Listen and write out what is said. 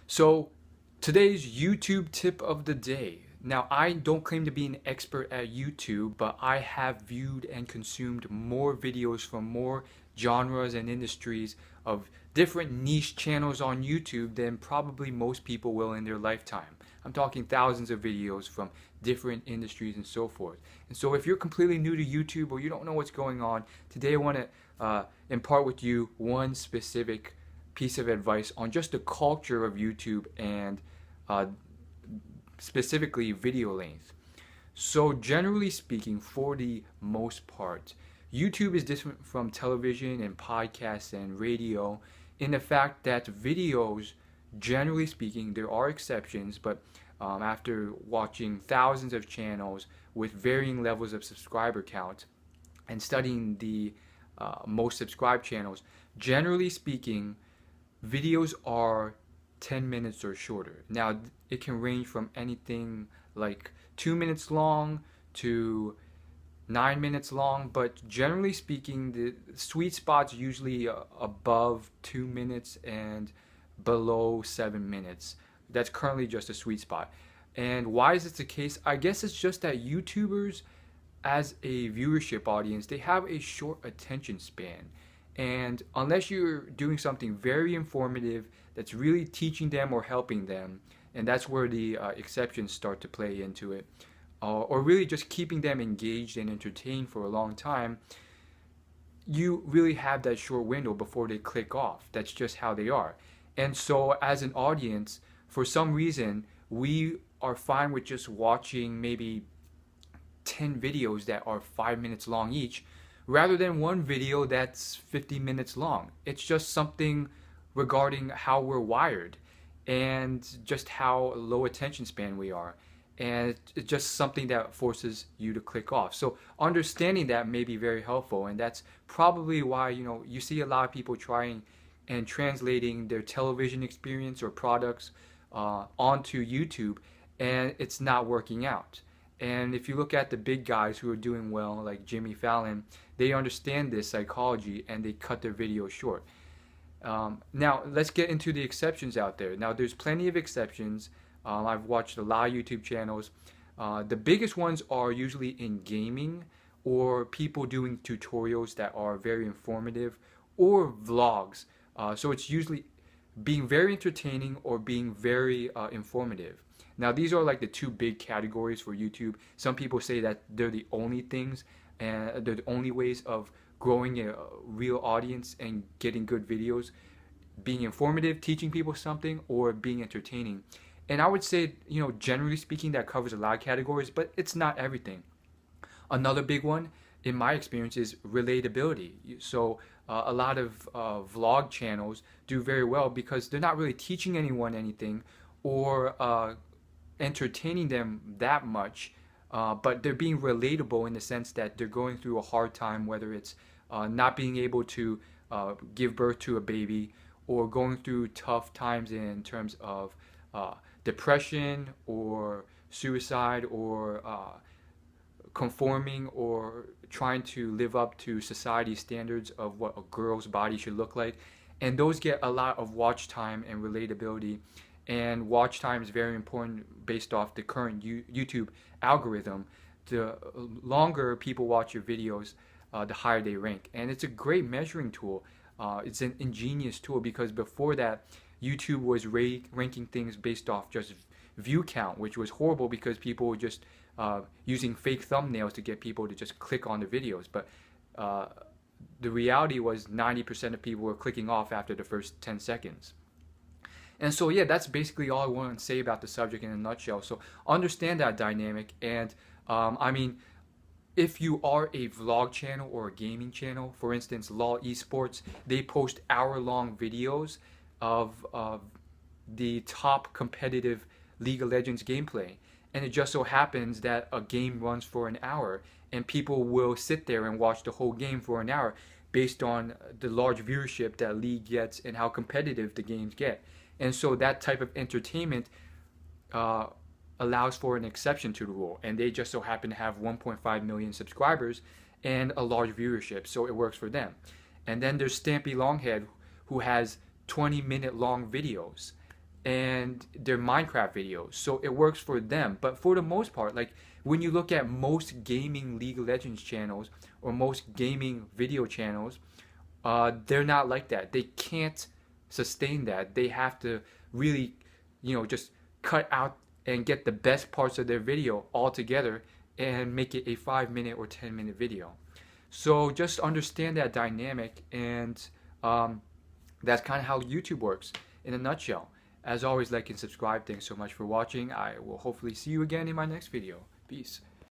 So, today's YouTube tip of the day. Now, I don't claim to be an expert at YouTube, but I have viewed and consumed more videos from more genres and industries of different niche channels on YouTube than probably most people will in their lifetime. I'm talking thousands of videos from different industries and so forth. And so, if you're completely new to YouTube or you don't know what's going on, today I want to impart with you one specific piece of advice on just the culture of YouTube and uh, specifically video length. So, generally speaking, for the most part, YouTube is different from television and podcasts and radio in the fact that videos, generally speaking, there are exceptions, but after watching thousands of channels with varying levels of subscriber count and studying the most subscribed channels, generally speaking, videos are 10 minutes or shorter. Now, it can range from anything like 2 minutes long to 9 minutes long, but generally speaking, the sweet spot's usually above 2 minutes and below 7 minutes. That's currently just a sweet spot. And why is this the case? I guess it's just that YouTubers, as a viewership audience, they have a short attention span. And unless you're doing something very informative that's really teaching them or helping them, and that's where the exceptions start to play into it, or really just keeping them engaged and entertained for a long time, you really have that short window before they click off. That's just how they are. And so, as an audience, for some reason, we are fine with just watching maybe 10 videos that are 5 minutes long each rather than one video that's 50 minutes long. It's just something regarding how we're wired and just how low attention span we are. And it's just something that forces you to click off. So understanding that may be very helpful, and that's probably why you see a lot of people trying and translating their television experience or products onto YouTube, and it's not working out. And if you look at the big guys who are doing well, like Jimmy Fallon, they understand this psychology and they cut their videos short. Now, let's get into the exceptions out there. Now, there's plenty of exceptions. I've watched a lot of YouTube channels. The biggest ones are usually in gaming or people doing tutorials that are very informative or vlogs. So it's usually being very entertaining or being very informative. Now, these are like the two big categories for YouTube. Some people say that they're the only things and they're the only ways of growing a real audience and getting good videos: being informative, teaching people something, or being entertaining. And I would say, generally speaking, that covers a lot of categories, but it's not everything. Another big one, in my experience, is relatability. So a lot of vlog channels do very well because they're not really teaching anyone anything or entertaining them that much, but they're being relatable in the sense that they're going through a hard time, whether it's not being able to give birth to a baby or going through tough times in terms of depression or suicide or conforming or trying to live up to society's standards of what a girl's body should look like. And those get a lot of watch time and relatability. And watch time is very important based off the current YouTube algorithm. The longer people watch your videos, the higher they rank. And it's a great measuring tool. It's an ingenious tool because before that, YouTube was ranking things based off just view count, which was horrible because people were just using fake thumbnails to get people to just click on the videos. But the reality was 90% of people were clicking off after the first 10 seconds. And so, yeah, that's basically all I want to say about the subject in a nutshell. So understand that dynamic. And I mean, if you are a vlog channel or a gaming channel, for instance, LOL Esports, they post hour-long videos of the top competitive League of Legends gameplay. And it just so happens that a game runs for an hour, and people will sit there and watch the whole game for an hour based on the large viewership that League gets and how competitive the games get. And so that type of entertainment uh, allows for an exception to the rule. And they just so happen to have 1.5 million subscribers and a large viewership, so it works for them. And then there's Stampy Longhead, who has 20-minute long videos. and their Minecraft videos. So it works for them. But for the most part, like when you look at most gaming League of Legends channels or most gaming video channels, they're not like that. They can't sustain that. They have to really, just cut out and get the best parts of their video all together and make it a 5 minute or 10 minute video. So just understand that dynamic, and that's kind of how YouTube works in a nutshell. As always, like and subscribe. Thanks so much for watching. I will hopefully see you again in my next video. Peace.